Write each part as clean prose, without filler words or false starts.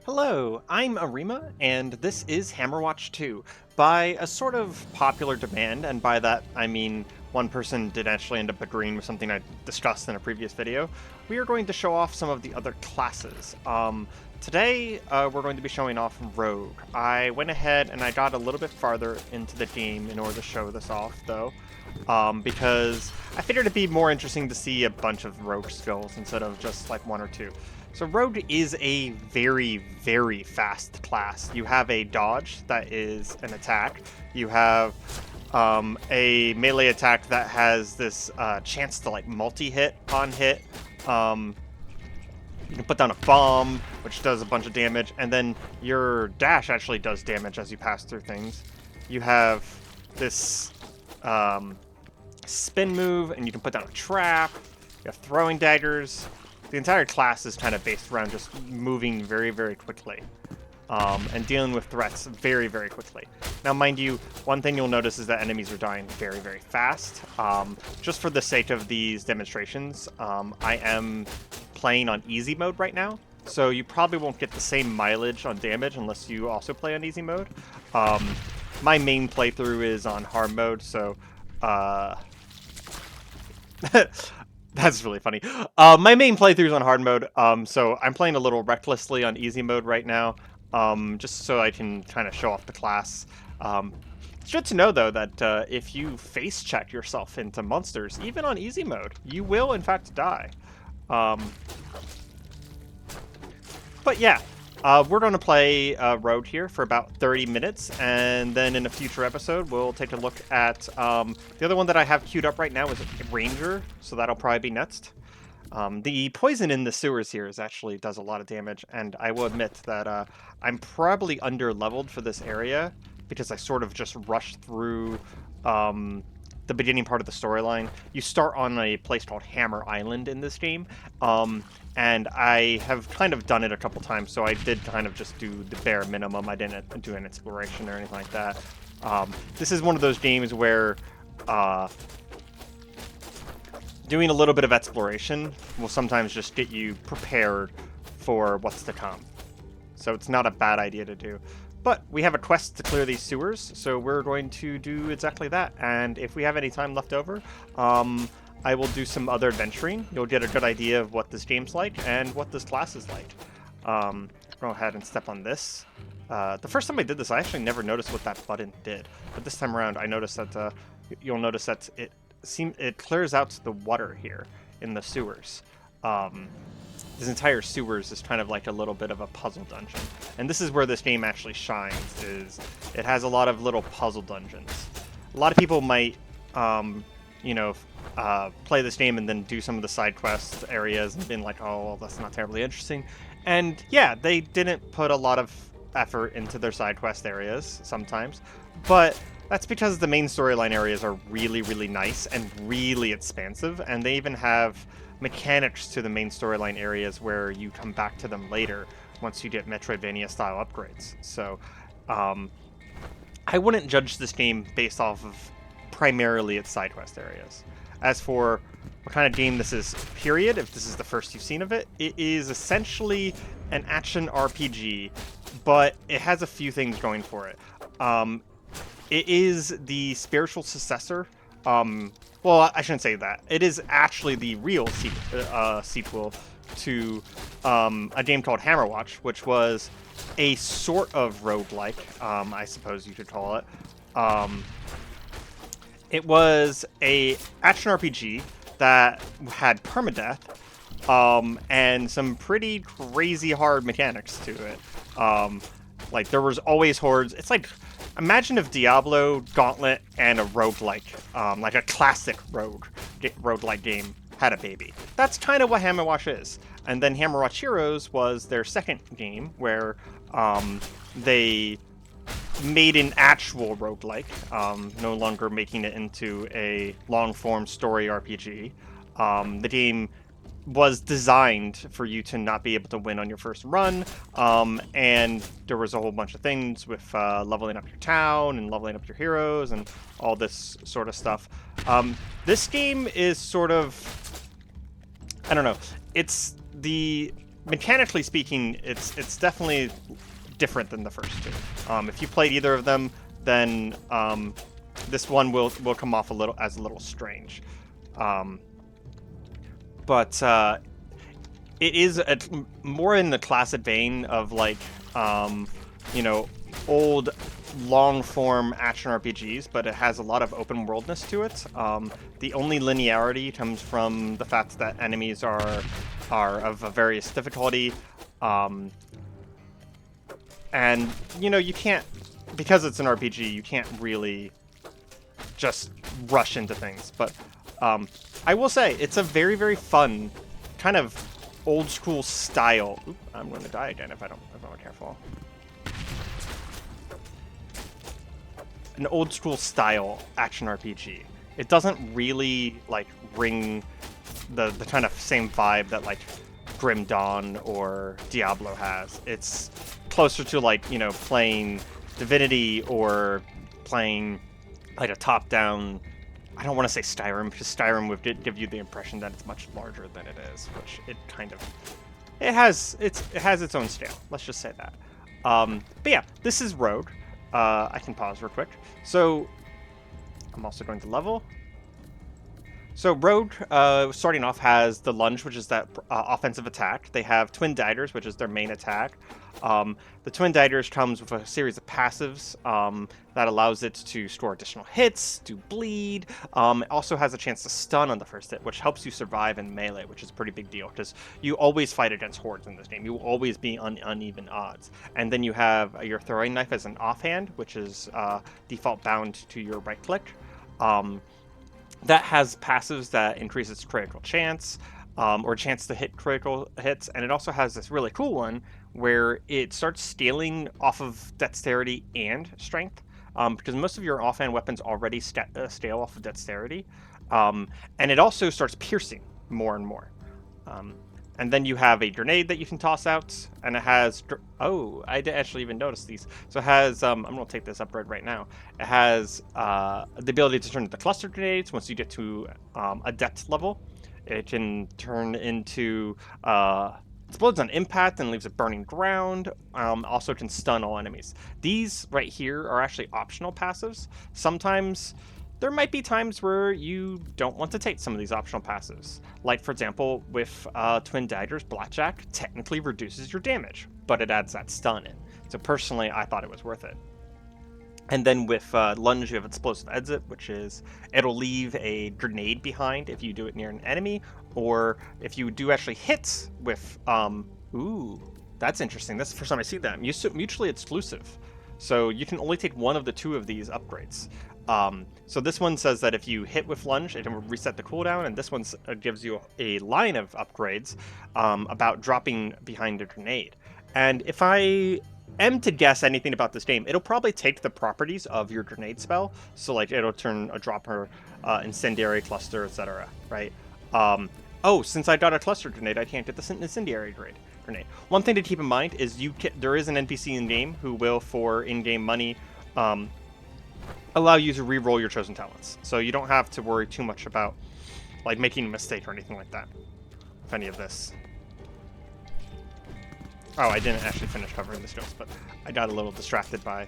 Hello, I'm Areima, and this is Hammerwatch II. By a sort of popular demand, and by that I mean one person did actually end up agreeing with something I discussed in a previous video, we are going to show off some of the other classes. Today, we're going to be showing off Rogue. I went ahead and I got a little bit farther into the game in order to show this off, though, because I figured it'd be more interesting to see a bunch of Rogue skills instead of just like one or two. So Rogue is a very, very fast class. You have a dodge that is an attack. You have a melee attack that has this chance to like multi-hit on hit. You can put down a bomb, which does a bunch of damage, and then your dash actually does damage as you pass through things. You have this spin move, and you can put down a trap. You have throwing daggers. The entire class is kind of based around just moving very, very quickly and dealing with threats very, very quickly. Now, mind you, one thing you'll notice is that enemies are dying very, very fast. Just for the sake of these demonstrations, I am playing on easy mode right now, so you probably won't get the same mileage on damage unless you also play on easy mode. My main playthrough is on hard mode, so that's really funny. My main playthrough is on hard mode, so I'm playing a little recklessly on easy mode right now, just so I can kind of show off the class. It's good to know, though, that if you face check yourself into monsters, even on easy mode, you will, in fact, die. But yeah, we're going to play Rogue here for about 30 minutes, and then in a future episode, we'll take a look at the other one that I have queued up right now is Ranger, so that'll probably be next. The poison in the sewers here actually does a lot of damage, and I will admit that I'm probably under-leveled for this area because I sort of just rushed through the beginning part of the storyline. You start on a place called Hammer Island in this game, and I have kind of done it a couple times, so I did kind of just do the bare minimum. I didn't do an exploration or anything like that. This is one of those games where doing a little bit of exploration will sometimes just get you prepared for what's to come. So it's not a bad idea to do. But we have a quest to clear these sewers, so we're going to do exactly that. And if we have any time left over, I will do some other adventuring. You'll get a good idea of what this game's like and what this class is like. Go ahead and step on this. The first time I did this, I actually never noticed what that button did. But this time around, I noticed that you'll notice that it clears out the water here in the sewers. This entire sewers is kind of like a little bit of a puzzle dungeon. And this is where this game actually shines, is it has a lot of little puzzle dungeons. A lot of people might, play this game and then do some of the side quest areas and been like, oh, well, that's not terribly interesting. And yeah, they didn't put a lot of effort into their side quest areas sometimes, but that's because the main storyline areas are really, really nice and really expansive, and they even have mechanics to the main storyline areas where you come back to them later once you get Metroidvania-style upgrades. So, I wouldn't judge this game based off of primarily its side quest areas. As for what kind of game this is, period, if this is the first you've seen of it, it is essentially an action RPG, but it has a few things going for it. It is the spiritual successor. Well, I shouldn't say that. It is actually the real sequel to a game called Hammerwatch, which was a sort of roguelike, I suppose you could call it. It was a action RPG that had permadeath, and some pretty crazy hard mechanics to it. Like, there was always hordes. It's like, imagine if Diablo, Gauntlet, and a roguelike, like a classic roguelike game, had a baby. That's kind of what Hammerwatch is. And then Hammerwatch Heroes was their second game, where they made an actual roguelike, no longer making it into a long-form story RPG. The game was designed for you to not be able to win on your first run, and there was a whole bunch of things with leveling up your town and leveling up your heroes and all this sort of stuff. This game is sort of, I don't know, it's the mechanically speaking, it's definitely different than the first two. If you played either of them, then this one will come off a little strange. But it is more in the classic vein of like old long form action RPGs, but it has a lot of open worldness to it. The only linearity comes from the fact that enemies are of a various difficulty, and you can't, because it's an RPG, you can't really just rush into things. But I will say it's a very, very fun kind of old school style. Oop, I'm going to die again if I'm not careful. An old school style action RPG. It doesn't really like ring the kind of same vibe that like Grim Dawn or Diablo has. It's closer to like playing Divinity or playing like a top-down. I don't want to say Skyrim, because Skyrim would give you the impression that it's much larger than it is, which it has its own scale. Let's just say that. But yeah, this is Rogue. I can pause real quick. So I'm also going to level. So Rogue, starting off, has the lunge, which is that offensive attack. They have twin daggers, which is their main attack. The twin daggers comes with a series of passives that allows it to store additional hits, to bleed. It also has a chance to stun on the first hit, which helps you survive in melee, which is a pretty big deal, because you always fight against hordes in this game. You will always be on uneven odds. And then you have your throwing knife as an offhand, which is default bound to your right click. That has passives that increase its critical chance, or chance to hit critical hits, and it also has this really cool one where it starts scaling off of dexterity and strength, because most of your offhand weapons already scale off of dexterity, and it also starts piercing more and more. And then you have a grenade that you can toss out, and it has... Oh, I didn't actually even notice these. So it has... I'm going to take this upgrade right now. It has the ability to turn into cluster grenades once you get to a depth level. It can turn into... explodes on impact and leaves a burning ground. Also can stun all enemies. These right here are actually optional passives. Sometimes... there might be times where you don't want to take some of these optional passives. Like, for example, with Twin Daggers, Blackjack technically reduces your damage, but it adds that stun in. So personally, I thought it was worth it. And then with Lunge, you have Explosive Exit, which is, it'll leave a grenade behind if you do it near an enemy, or if you do actually hit with, ooh, that's interesting. That's the first time I see that. Mutually exclusive. So you can only take one of the two of these upgrades. So this one says that if you hit with Lunge, it will reset the cooldown, and this one gives you a line of upgrades about dropping behind a grenade. And if I am to guess anything about this game, it'll probably take the properties of your grenade spell. So like it'll turn a dropper, incendiary, cluster, etc. Right? Oh, since I got a cluster grenade, I can't get the incendiary grenade. One thing to keep in mind is there is an NPC in game who will, for in-game money, allow you to re-roll your chosen talents. So you don't have to worry too much about like making a mistake or anything like that with any of this. Oh, I didn't actually finish covering the skills, but I got a little distracted by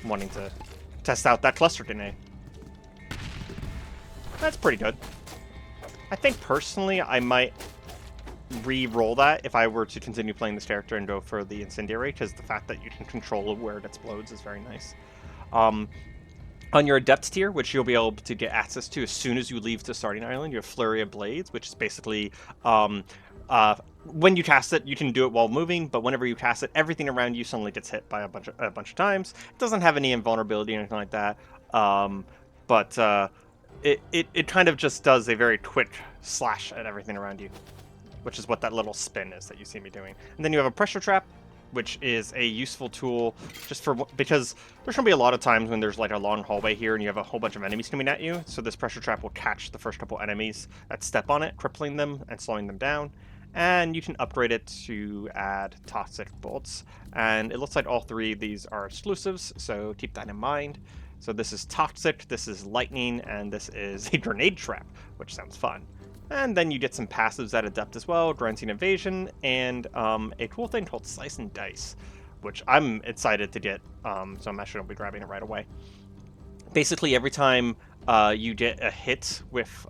wanting to test out that cluster grenade. That's pretty good. I think personally I might re-roll that if I were to continue playing this character and go for the incendiary, because the fact that you can control where it explodes is very nice. On your Adept tier, which you'll be able to get access to as soon as you leave the starting island, you have Flurry of Blades, which is basically when you cast it, you can do it while moving, but whenever you cast it, everything around you suddenly gets hit by a bunch of times. It doesn't have any invulnerability or anything like that, but it kind of just does a very quick slash at everything around you, which is what that little spin is that you see me doing. And then you have a Pressure Trap, which is a useful tool because there's going to be a lot of times when there's like a long hallway here and you have a whole bunch of enemies coming at you. So this Pressure Trap will catch the first couple enemies that step on it, crippling them and slowing them down. And you can upgrade it to add Toxic Bolts. And it looks like all three of these are exclusives, so keep that in mind. So this is Toxic, this is Lightning, and this is a Grenade Trap, which sounds fun. And then you get some passives at Adept as well, Grinding Evasion, and a cool thing called Slice and Dice, which I'm excited to get, so I'm actually going to be grabbing it right away. Basically, every time you get a hit with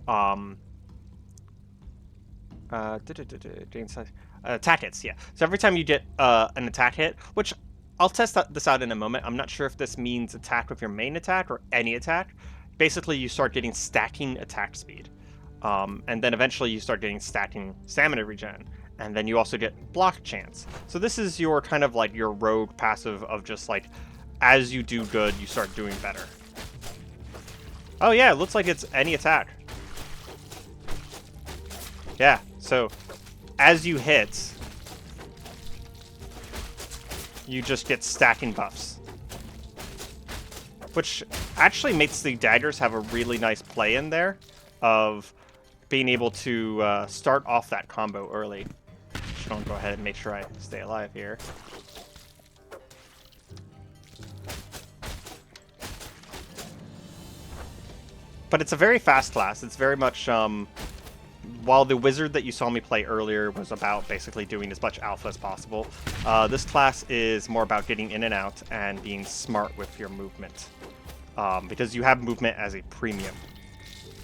attack hits, yeah. So every time you get an attack hit, which I'll test this out in a moment. I'm not sure if this means attack with your main attack or any attack. Basically, you start getting stacking attack speed. And then eventually you start getting stacking stamina regen. And then you also get block chance. So this is your kind of like your rogue passive of just like, as you do good, you start doing better. Oh yeah, it looks like it's any attack. Yeah, so as you hit, you just get stacking buffs. Which actually makes the daggers have a really nice play in there of being able to start off that combo early. Just gonna go ahead and make sure I stay alive here. But it's a very fast class. It's very much, while the wizard that you saw me play earlier was about basically doing as much alpha as possible, this class is more about getting in and out and being smart with your movement. Because you have movement as a premium.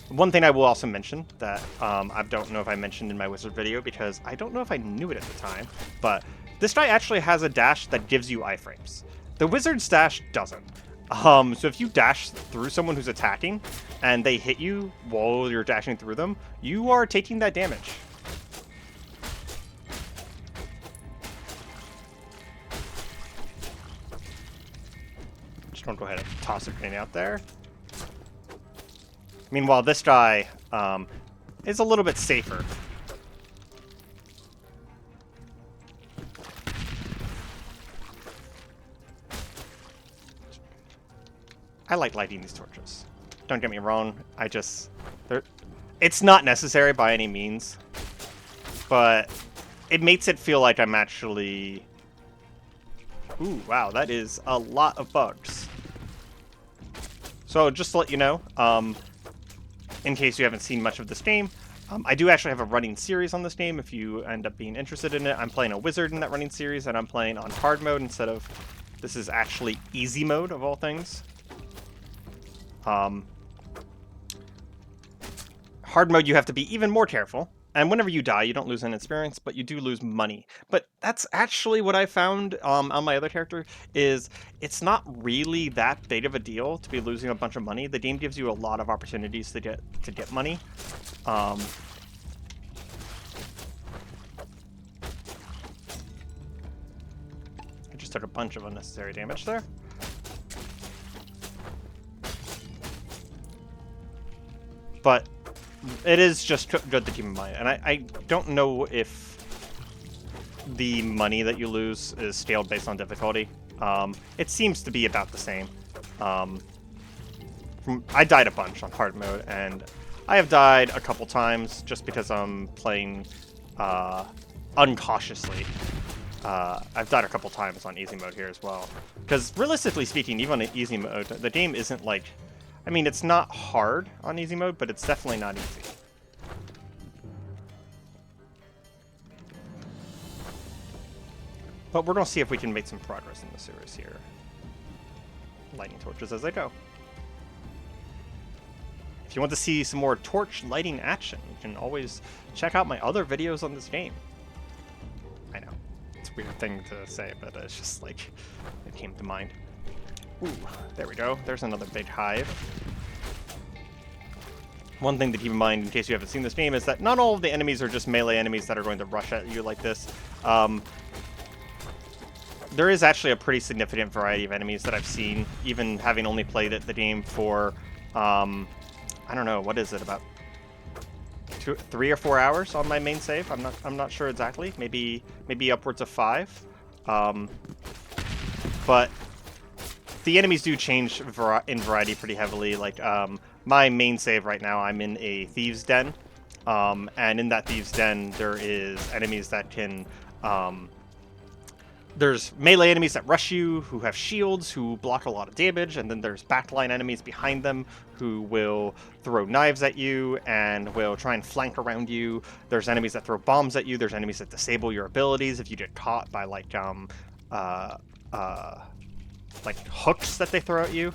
One thing I will also mention that I don't know if I mentioned in my wizard video because I don't know if I knew it at the time, but this guy actually has a dash that gives you iframes. The wizard's dash doesn't. So if you dash through someone who's attacking and they hit you while you're dashing through them, you are taking that damage. Just gonna go ahead and toss a grenade out there. Meanwhile, this guy is a little bit safer. I like lighting these torches. Don't get me wrong. It's not necessary by any means, but it makes it feel like I'm actually... Ooh, wow, that is a lot of bugs. So just to let you know, in case you haven't seen much of this game, I do actually have a running series on this game if you end up being interested in it. I'm playing a wizard in that running series, and I'm playing on hard mode instead of... This is actually easy mode, of all things. Hard mode, you have to be even more careful. And whenever you die, you don't lose an experience, but you do lose money. But that's actually what I found on my other character, is it's not really that big of a deal to be losing a bunch of money. The game gives you a lot of opportunities to get money. I just took a bunch of unnecessary damage there. But it is just good to keep in mind. And I don't know if the money that you lose is scaled based on difficulty. It seems to be about the same. I died a bunch on hard mode, and I have died a couple times just because I'm playing uncautiously. I've died a couple times on easy mode here as well. Because realistically speaking, even in easy mode, the game isn't like... I mean, it's not hard on easy mode, but it's definitely not easy. But we're going to see if we can make some progress in the series here. Lighting torches as I go. If you want to see some more torch lighting action, you can always check out my other videos on this game. I know, it's a weird thing to say, but it's just like, it came to mind. Ooh, there we go. There's another big hive. One thing to keep in mind, in case you haven't seen this game, is that not all of the enemies are just melee enemies that are going to rush at you like this. There is actually a pretty significant variety of enemies that I've seen, even having only played the game for, I don't know, what is it, about 3 or 4 hours on my main save? I'm not sure exactly. Maybe upwards of 5. But the enemies do change in variety pretty heavily. Like, my main save right now, I'm in a thieves' den. And in that thieves' den, there is enemies that can there's melee enemies that rush you, who have shields, who block a lot of damage, and then there's backline enemies behind them who will throw knives at you and will try and flank around you. There's enemies that throw bombs at you. There's enemies that disable your abilities if you get caught by like hooks that they throw at you.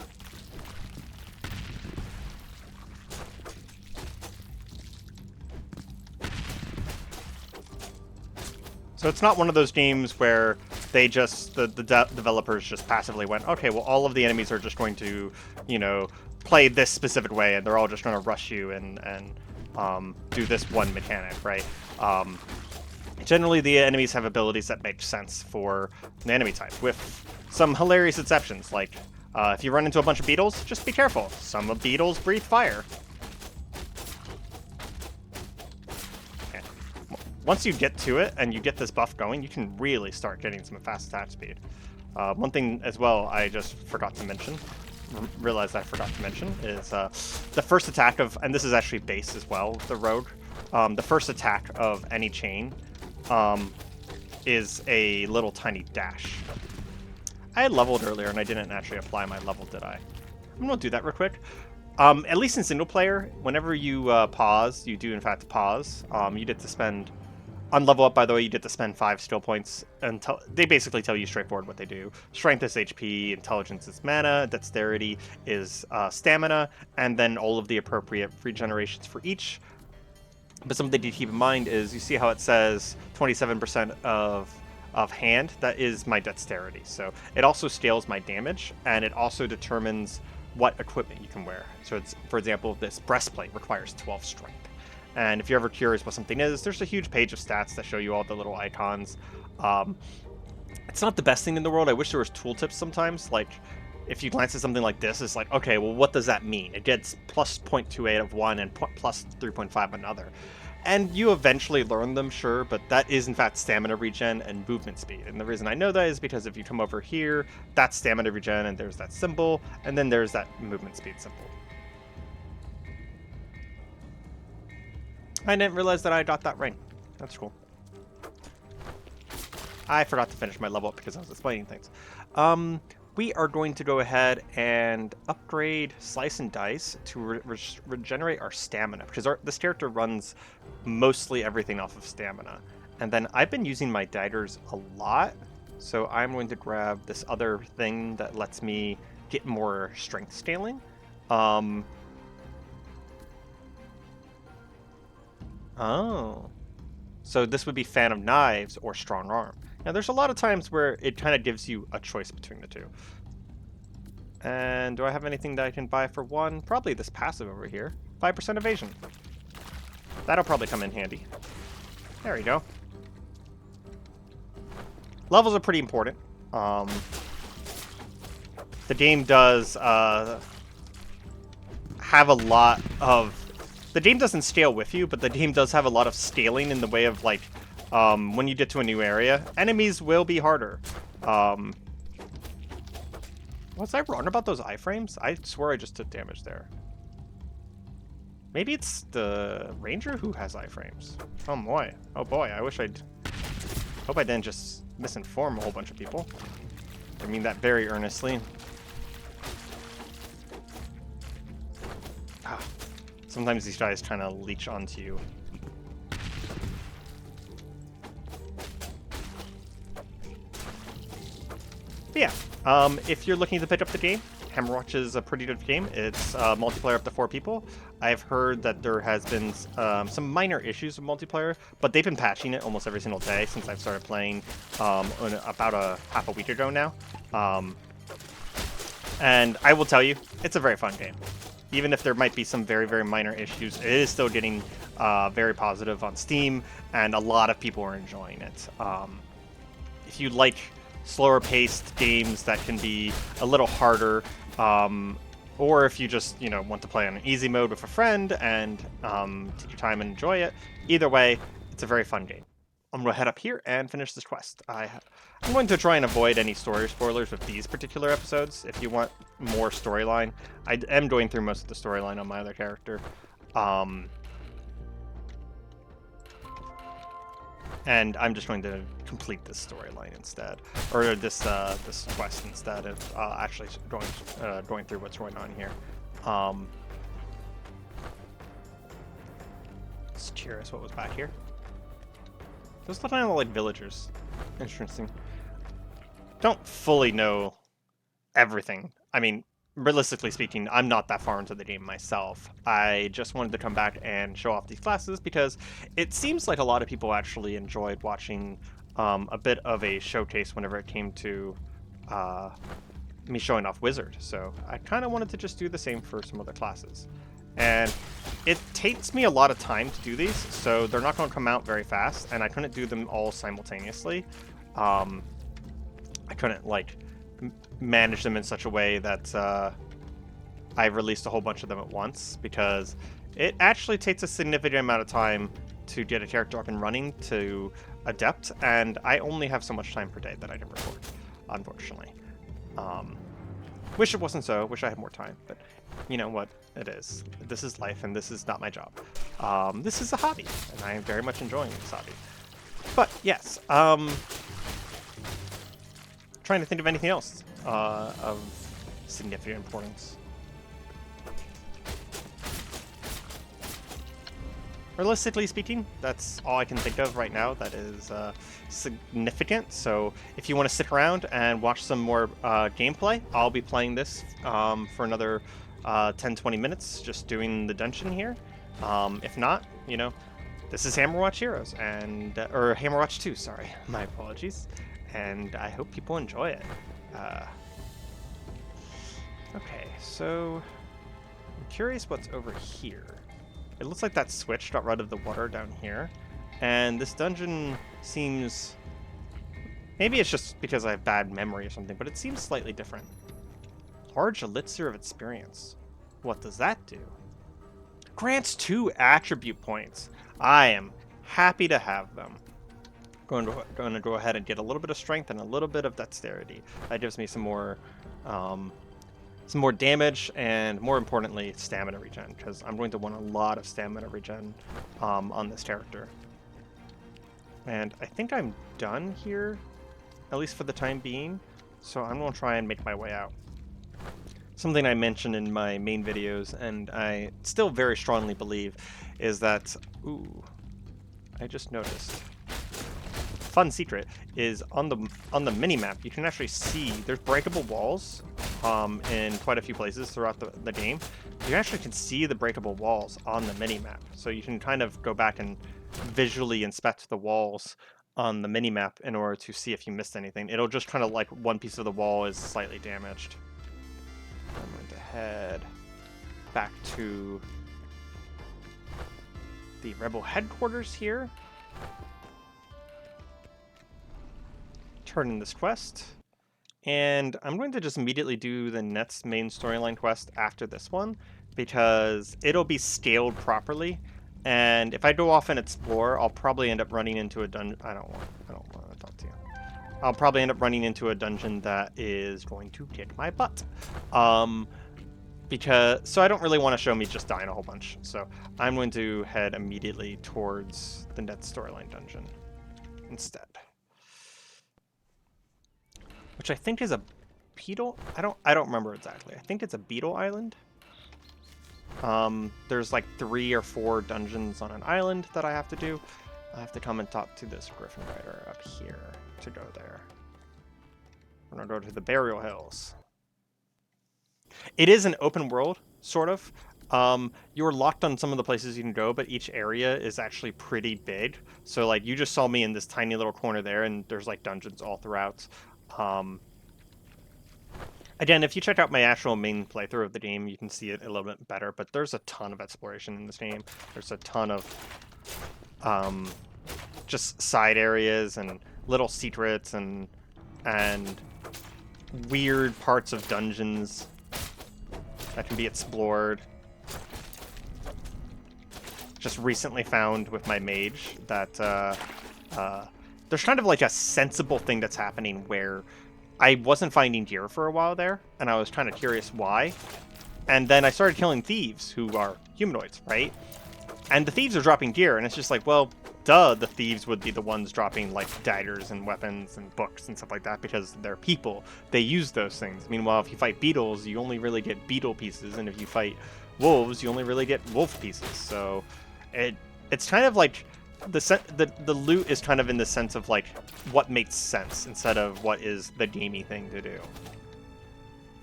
So it's not one of those games where they just, the developers just passively went, okay, well, all of the enemies are just going to, you know, play this specific way, and they're all just going to rush you and do this one mechanic, right? Generally, the enemies have abilities that make sense for the enemy type, with some hilarious exceptions, like if you run into a bunch of beetles, just be careful. Some of beetles breathe fire. Once you get to it and you get this buff going, you can really start getting some fast attack speed. One thing as well I just forgot to mention, realized I forgot to mention, is the first attack of, and this is actually base as well, the rogue, the first attack of any chain is a little tiny dash. I had leveled earlier and I didn't actually apply my level, did I? I'm going to do that real quick. At least in single player, whenever you pause, you do in fact pause, you get to spend... On level up, by the way, you get to spend 5 skill points until they basically tell you straightforward what they do. Strength is HP, intelligence is mana, dexterity is stamina, and then all of the appropriate regenerations for each. But something to keep in mind is you see how it says 27% of hand? That is my dexterity. So it also scales my damage, and it also determines what equipment you can wear. So it's, for example, this breastplate requires 12 strength. And if you're ever curious what something is, there's a huge page of stats that show you all the little icons. It's not the best thing in the world. I wish there was tooltips sometimes. Like, if you glance at something like this, it's like, okay, well, what does that mean? It gets plus 0.28 of one and plus 3.5 another. And you eventually learn them, sure, but that is, in fact, stamina regen and movement speed. And the reason I know that is because if you come over here, that's stamina regen, and there's that symbol, and then there's that movement speed symbol. I didn't realize that I got that ring. That's cool. I forgot to finish my level up because I was explaining things. We are going to go ahead and upgrade Slice and Dice to regenerate our stamina, because this character runs mostly everything off of stamina. And then I've been using my daggers a lot, so I'm going to grab this other thing that lets me get more strength scaling. Oh. So this would be Fan of Knives or Strong Arm. Now, there's a lot of times where it kind of gives you a choice between the two. And do I have anything that I can buy for one? Probably this passive over here. 5% evasion. That'll probably come in handy. There we go. Levels are pretty important. The game does have a lot of... The game doesn't scale with you, but the game does have a lot of scaling in the way of, like, when you get to a new area, enemies will be harder. Was I wrong about those iframes? I swear I just took damage there. Maybe it's the ranger who has iframes. Oh boy. Oh boy, I wish I'd... Hope I didn't just misinform a whole bunch of people. I mean that very earnestly. Ah. Sometimes these guys kind of leech onto you. But yeah, if you're looking to pick up the game, Hammerwatch is a pretty good game. It's multiplayer up to 4 people. I've heard that there has been some minor issues with multiplayer, but they've been patching it almost every single day since I've started playing about half a week ago now. And I will tell you, it's a very fun game. Even if there might be some very, very minor issues, it is still getting very positive on Steam, and a lot of people are enjoying it. If you like slower-paced games that can be a little harder, or if you just, want to play on an easy mode with a friend and take your time and enjoy it, either way, it's a very fun game. I'm going to head up here and finish this quest. I'm going to try and avoid any story spoilers with these particular episodes. If you want more storyline, I am going through most of the storyline on my other character. And I'm just going to complete this storyline instead, or this quest instead of actually going through what's going on here. Just curious what was back here. Those look kind of like villagers. Interesting. Don't fully know everything. I mean, realistically speaking, I'm not that far into the game myself. I just wanted to come back and show off these classes because it seems like a lot of people actually enjoyed watching a bit of a showcase whenever it came to me showing off Wizard. So I kind of wanted to just do the same for some other classes. And it takes me a lot of time to do these, so they're not going to come out very fast, and I couldn't do them all simultaneously. I couldn't, like, manage them in such a way that I released a whole bunch of them at once, because it actually takes a significant amount of time to get a character up and running to Adept, and I only have so much time per day that I can record, unfortunately. Wish it wasn't so, wish I had more time, but you know what, it is. This is life, and this is not my job. This is a hobby, and I am very much enjoying this hobby. But, yes, trying to think of anything else of significant importance. Realistically speaking, that's all I can think of right now that is significant. So if you want to stick around and watch some more gameplay, I'll be playing this for another 10-20 minutes, just doing the dungeon here. If not, you know, this is Hammerwatch Heroes, and or Hammerwatch 2, sorry. My apologies. And I hope people enjoy it. Okay, so I'm curious what's over here. It looks like that switch got rid of the water down here. And this dungeon seems... Maybe it's just because I have bad memory or something, but it seems slightly different. Large elixir of experience. What does that do? Grants 2 attribute points. I am happy to have them. Going to go ahead and get a little bit of strength and a little bit of dexterity. That gives me some more damage and, more importantly, stamina regen, because I'm going to want a lot of stamina regen on this character. And I think I'm done here, at least for the time being, so I'm going to try and make my way out. Something I mentioned in my main videos, and I still very strongly believe, is that... Ooh, I just noticed. Fun secret is on the mini-map, you can actually see there's breakable walls in quite a few places throughout the game. You actually can see the breakable walls on the mini-map, so you can kind of go back and visually inspect the walls on the mini-map in order to see if you missed anything. It'll just kind of like one piece of the wall is slightly damaged. I'm going to head back to the Rebel headquarters here. Turn in this quest. And I'm going to just immediately do the next main storyline quest after this one, because it'll be scaled properly. And if I go off and explore, I'll probably end up running into a dungeon. I don't want to talk to you. I'll probably end up running into a dungeon that is going to kick my butt. So I don't really want to show me just dying a whole bunch. So I'm going to head immediately towards the next storyline dungeon instead. Which I think is a beetle. I don't remember exactly. I think it's a beetle island. There's like 3 or 4 dungeons on an island that I have to do. I have to come and talk to this Griffin Rider up here to go there. We're gonna go to the Burial Hills. It is an open world, sort of. You're locked on some of the places you can go, but each area is actually pretty big. So like you just saw me in this tiny little corner there, and there's like dungeons all throughout. Again, if you check out my actual main playthrough of the game, you can see it a little bit better, but there's a ton of exploration in this game. There's a ton of just side areas and little secrets and weird parts of dungeons that can be explored. Just recently found with my mage that there's kind of like a sensible thing that's happening where I wasn't finding gear for a while there, and I was kind of curious why. And then I started killing thieves who are humanoids, right? And the thieves are dropping gear, and it's just like, well, duh, the thieves would be the ones dropping like daggers and weapons and books and stuff like that because they're people. They use those things. Meanwhile, if you fight beetles, you only really get beetle pieces, and if you fight wolves, you only really get wolf pieces. So it's kind of like the loot is kind of in the sense of like what makes sense instead of what is the gamey thing to do.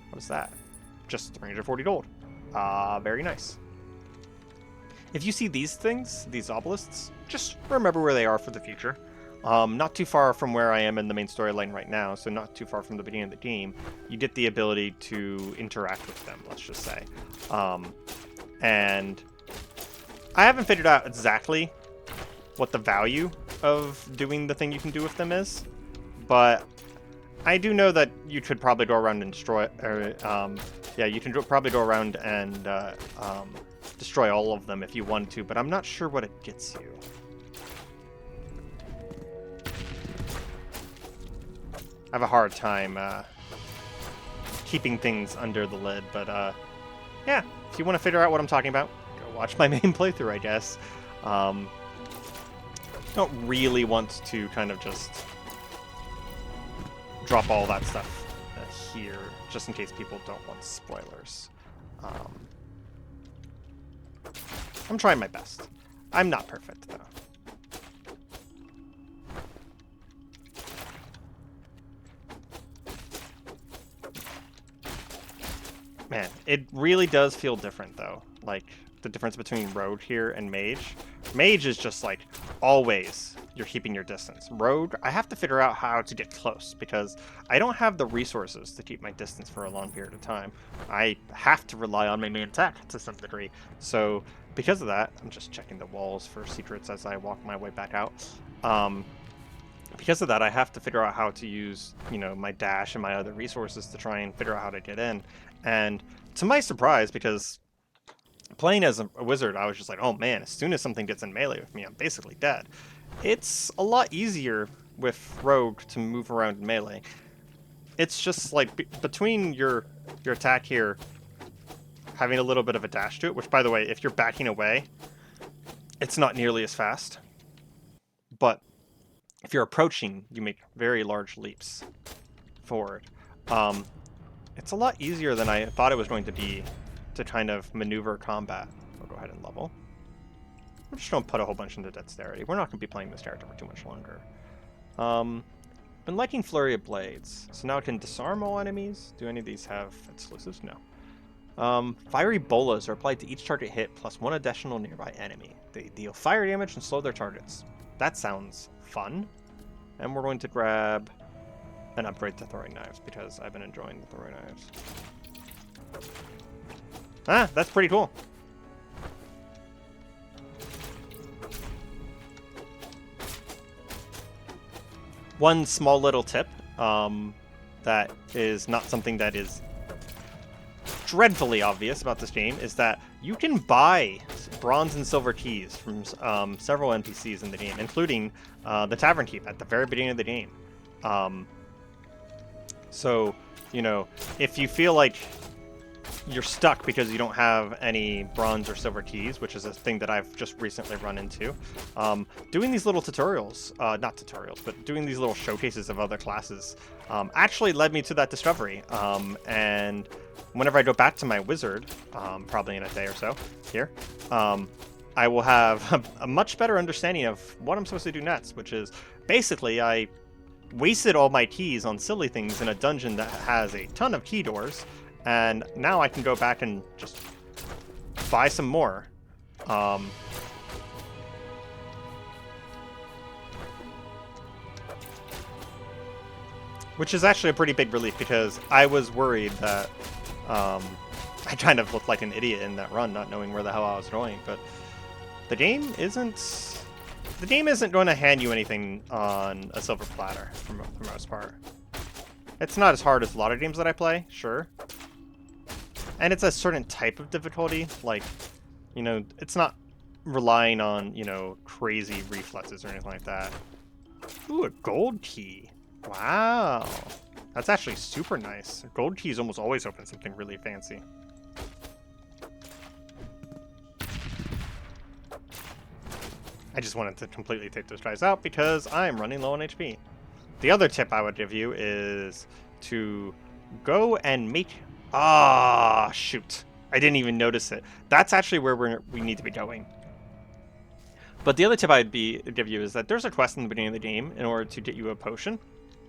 What's that? Just 340 gold. Very nice. If you see these things, these obelisks, just remember where they are for the future. Not too far from where I am in the main storyline right now, so not too far from the beginning of the game, you get the ability to interact with them, let's just say. And I haven't figured out exactly what the value of doing the thing you can do with them is, but I do know that you could probably go around and destroy, yeah, you can probably go around and destroy all of them if you wanted to, but I'm not sure what it gets you. I have a hard time keeping things under the lid, but yeah, if you want to figure out what I'm talking about, go watch my main playthrough, I guess. Don't really want to kind of just drop all that stuff here, just in case people don't want spoilers. I'm trying my best. I'm not perfect, though. Man, it really does feel different, though. Like, the difference between Rogue here and Mage. Mage is just, like, always you're keeping your distance. Rogue, I have to figure out how to get close, because I don't have the resources to keep my distance for a long period of time. I have to rely on my main attack to some degree. So, because of that, I'm just checking the walls for secrets as I walk my way back out. Because of that, I have to figure out how to use, you know, my dash and my other resources to try and figure out how to get in. And to my surprise, because playing as a wizard, I was just like, oh man, as soon as something gets in melee with me, I'm basically dead. It's a lot easier with Rogue to move around in melee. It's just like between your attack here having a little bit of a dash to it, which by the way, if you're backing away, it's not nearly as fast. But if you're approaching, you make very large leaps forward. It's a lot easier than I thought it was going to be to kind of maneuver combat. I'll go ahead and level. We're just going to put a whole bunch into dexterity. We're not going to be playing this character for too much longer. Been liking Flurry of Blades. So now it can disarm all enemies. Do any of these have exclusives? No. Fiery bolas are applied to each target hit plus one additional nearby enemy. They deal fire damage and slow their targets. That sounds fun. And we're going to grab an upgrade to throwing knives because I've been enjoying the throwing knives. Ah, that's pretty cool. One small little tip that is not something that is dreadfully obvious about this game is that you can buy bronze and silver keys from several NPCs in the game, including the Tavern Keep at the very beginning of the game. So, you know, if you feel like you're stuck because you don't have any bronze or silver keys, which is a thing that I've just recently run into, doing these little tutorials, not tutorials, but doing these little showcases of other classes actually led me to that discovery. And whenever I go back to my wizard, probably in a day or so here, I will have a much better understanding of what I'm supposed to do next, which is basically I wasted all my keys on silly things in a dungeon that has a ton of key doors, and now I can go back and just buy some more. Which is actually a pretty big relief, because I was worried that I kind of looked like an idiot in that run, not knowing where the hell I was going, but the game isn't going to hand you anything on a silver platter for the most part. It's not as hard as a lot of games that I play, sure. And it's a certain type of difficulty, like, you know, it's not relying on, you know, crazy reflexes or anything like that. Ooh, a gold key. Wow. That's actually super nice. Gold keys almost always open something really fancy. I just wanted to completely take those guys out because I'm running low on HP. The other tip I would give you is to go and make... Ah, shoot. I didn't even notice it. That's actually where we need to be going. But the other tip I'd give you is that there's a quest in the beginning of the game in order to get you a potion.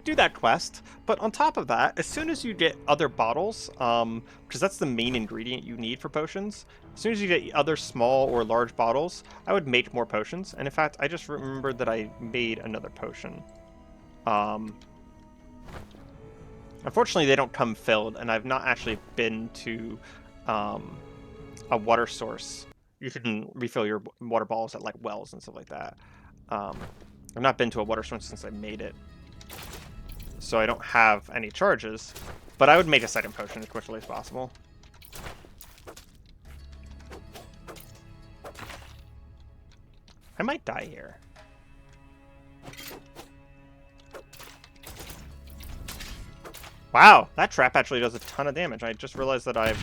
Do that quest, but on top of that, as soon as you get other bottles, because that's the main ingredient you need for potions, as soon as you get other small or large bottles, I would make more potions. And in fact, I just remembered that I made another potion. Unfortunately, they don't come filled, and I've not actually been to a water source. You can refill your water bottles at like wells and stuff like that. I've not been to a water source since I made it, so I don't have any charges. But I would make a second potion as quickly as possible. I might die here. Wow, that trap actually does a ton of damage. I just realized that I've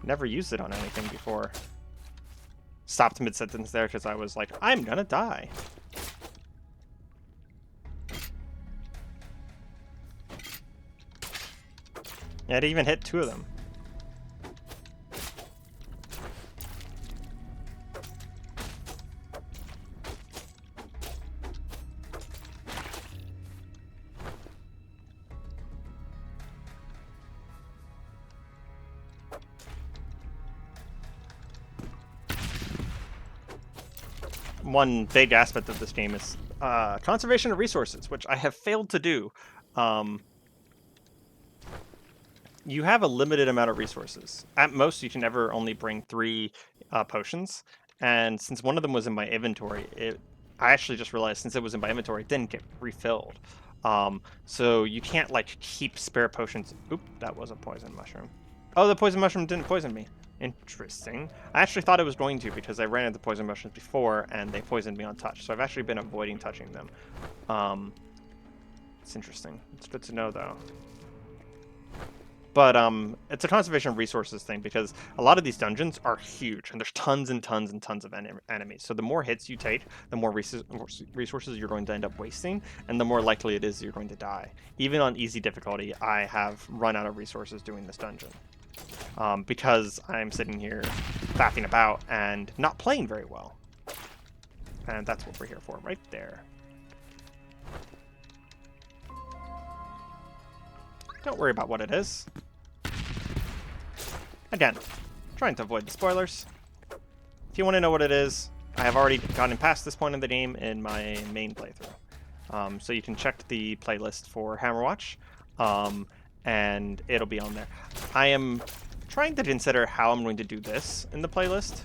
never used it on anything before. Stopped mid-sentence there because I was like, I'm gonna die. Yeah, it even hit 2 of them. One big aspect of this game is conservation of resources, which I have failed to do. You have a limited amount of resources. At most, you can ever only bring 3 potions, and since one of them was in my inventory, I actually just realized since it was in my inventory, it didn't get refilled. So you can't like keep spare potions. Oop, that was a poison mushroom. Oh, the poison mushroom didn't poison me. Interesting. I actually thought it was going to because I ran into poison mushrooms before and they poisoned me on touch. So I've actually been avoiding touching them. It's interesting. It's good to know though. But it's a conservation of resources thing because a lot of these dungeons are huge and there's tons and tons and tons of enemies. So the more hits you take, the more resources you're going to end up wasting, and the more likely it is you're going to die. Even on easy difficulty, I have run out of resources doing this dungeon. Because I'm sitting here faffing about and not playing very well. And that's what we're here for, right there. Don't worry about what it is. Again, trying to avoid the spoilers. If you want to know what it is, I have already gotten past this point in the game in my main playthrough. So you can check the playlist for Hammerwatch, and it'll be on there. I am trying to consider how I'm going to do this in the playlist.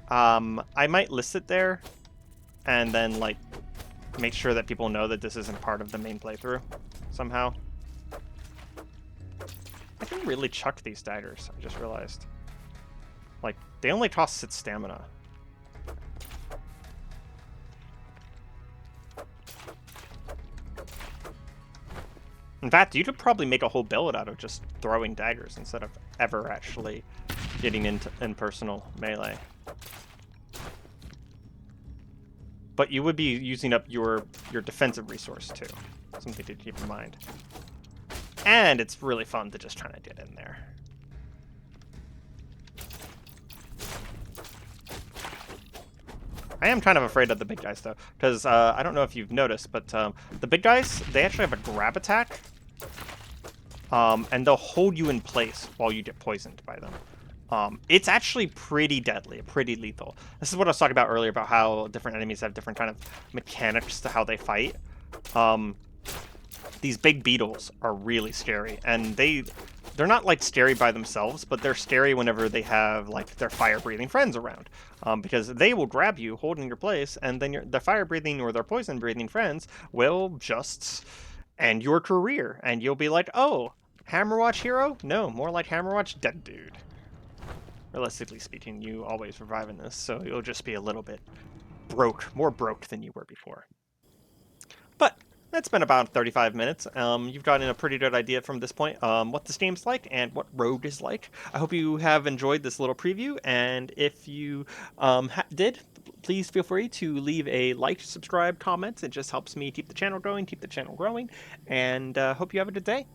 I might list it there, and then like make sure that people know that this isn't part of the main playthrough somehow. I can really chuck these daggers, I just realized. Like, they only cost 6 stamina. In fact, you could probably make a whole build out of just throwing daggers instead of ever actually getting into personal melee. But you would be using up your defensive resource too. Something to keep in mind. And it's really fun to just try to get in there. I am kind of afraid of the big guys, though, because I don't know if you've noticed, but the big guys, they actually have a grab attack, and they'll hold you in place while you get poisoned by them. It's actually pretty deadly, pretty lethal. This is what I was talking about earlier, about how different enemies have different kind of mechanics to how they fight. These big beetles are really scary, and they're not like scary by themselves, but they're scary whenever they have like their fire-breathing friends around, because they will grab you holding your place, and then their fire-breathing or their poison-breathing friends will just end your career, and you'll be like, oh, Hammerwatch hero? No, more like Hammerwatch dead dude. Realistically speaking, you always revive in this, so you'll just be a little bit broke, more broke than you were before. But it's been about 35 minutes. You've gotten a pretty good idea from this point what this game's like and what Rogue is like. I hope you have enjoyed this little preview, and if you did, please feel free to leave a like, subscribe, comment. It just helps me keep the channel going, and hope you have a good day.